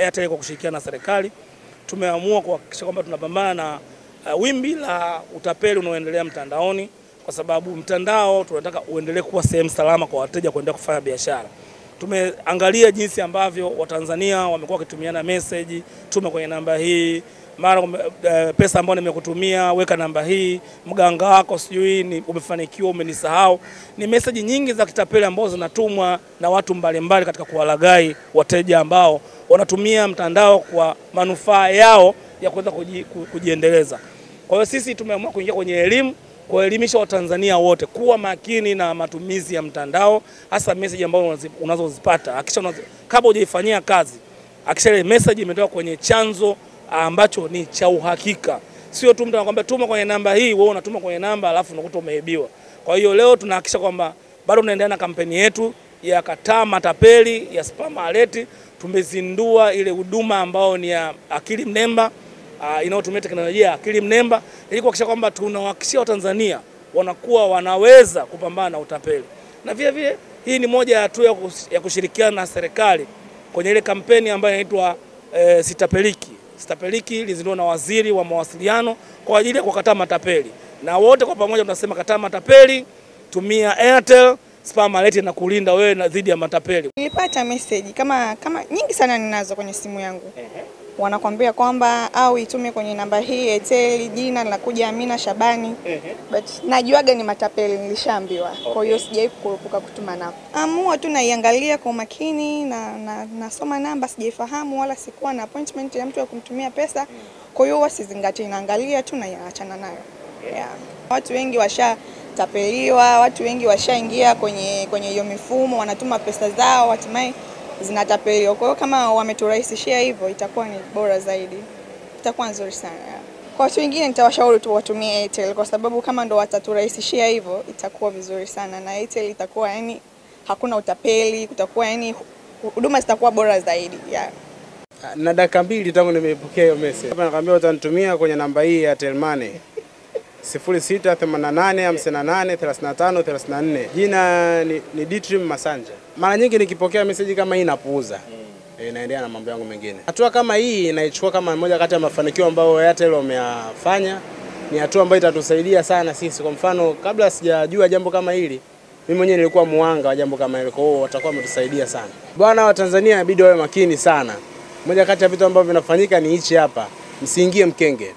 Airtel kwa kushirikiana na serikali tumeamua kuhakikisha kwamba tunapambana na wimbi la utapeli unaoendelea mtandaoni, kwa sababu mtandao tunataka uendelee kuwa sehemu salama kwa wateja kuendelea kufanya biashara. Tumeangalia jinsi ambavyo Watanzania wamekuwa wakitumiana message, tuma kwenye namba hii, mara pesa ambayo nimekutumia weka namba hii, mganga wako sijui ni umefanikiwa umenisahau. Ni message nyingi za kitapeli ambazo zinatumwa na watu mbalimbali katika kuwalaghai wateja ambao wanatumia mtandao kwa manufaa yao ya kuweza kujiendeleza. Kwa hiyo sisi tumeamua kuingia kwenye elimu, kuelimisha Watanzania wote kuwa makini na matumizi ya mtandao, hasa message ambazo unazozipata. Hakisha kabla hujaifanyia kazi, hakisha ile message imetoka kwenye chanzo ambacho ni cha uhakika. Sio tu mtu anakuambia tuma kwenye namba hii, wewe unatuma kwenye namba alafu unakuta umeibiwa. Kwa hiyo leo tunahakikisha kwamba bado tunaendelea na kampeni yetu ya kataa matapeli ya spam alert. Tumezindua ile huduma ambao ni ya akili mnemba, inayotumia teknolojia ya akili mnemba, ili kuhakikisha kwamba tunawahakikishia Watanzania wanakuwa wanaweza kupambana na utapeli. Na vile vile hii ni moja ya hatua ya kushirikiana na serikali kwenye ile kampeni ambayo inaitwa Sitapeliki. Sitapeliki ilizinduliwa na Waziri wa Mawasiliano kwa ajili ya kukataa matapeli. Na wote kwa pamoja tunasema kataa matapeli, tumia Airtel, spam alert na kulinda wewe dhidi ya matapeli. Nilipata message kama nyingi sana ninazo kwenye simu yangu. Wanakuambia kwamba au itume kwenye namba hii Airtel, jina linakuja Amina Shabani. But najuaga ni matapeli, nilishaambiwa. Kwa hiyo sijai kukurupuka kutuma namba. Amua tu naiangalia kwa makini na nasoma namba, sijaifahamu wala sikuwa na appointment ya mtu wa kumtumia pesa. Kwa hiyo wasizingatie, naangalia tu na yaachana nayo. Yeah. Watu wengi washatapeliwa, watu wengi washaingia kwenye hiyo mifumo, wanatuma pesa zao hatimaye zinatapeliwa. Kwa hiyo kama wameturahisishia hivyo itakuwa ni bora zaidi. Itakuwa nzuri sana. Kwa watu wengine nitawashauri tu watumie Airtel, kwa sababu kama ndo wataturahisishia hivyo itakuwa vizuri sana, na Airtel itakuwa yani hakuna utapeli, kutakuwa yani huduma zitakuwa bora zaidi. Yeah. Na dakika 2 tangu nimepokea hiyo message. Hapa nakwambia utanitumia kwenye namba hii ya Airtel Money 0688583534. Jina ni Ditrim Masanja. Mara nyingi nikipokea message kama hii napuuza. Naendelea na mambo yangu mengine. Hatua kama hii naichukua kama moja kati ya mafanikio ambayo Airtel wameyafanya. Ni hatua ambayo itatusaidia sana sisi. Kwa mfano, kabla sijajua jambo kama hili, mimi mwenyewe nilikuwa muhanga wa jambo kama hilo. Kwa hiyo watakuwa wametusaidia sana. Bwana wa Tanzania inabidi wawe makini sana. Moja kati ya vitu ambavyo vinafanyika ni hichi hapa. Msiingie mkenge.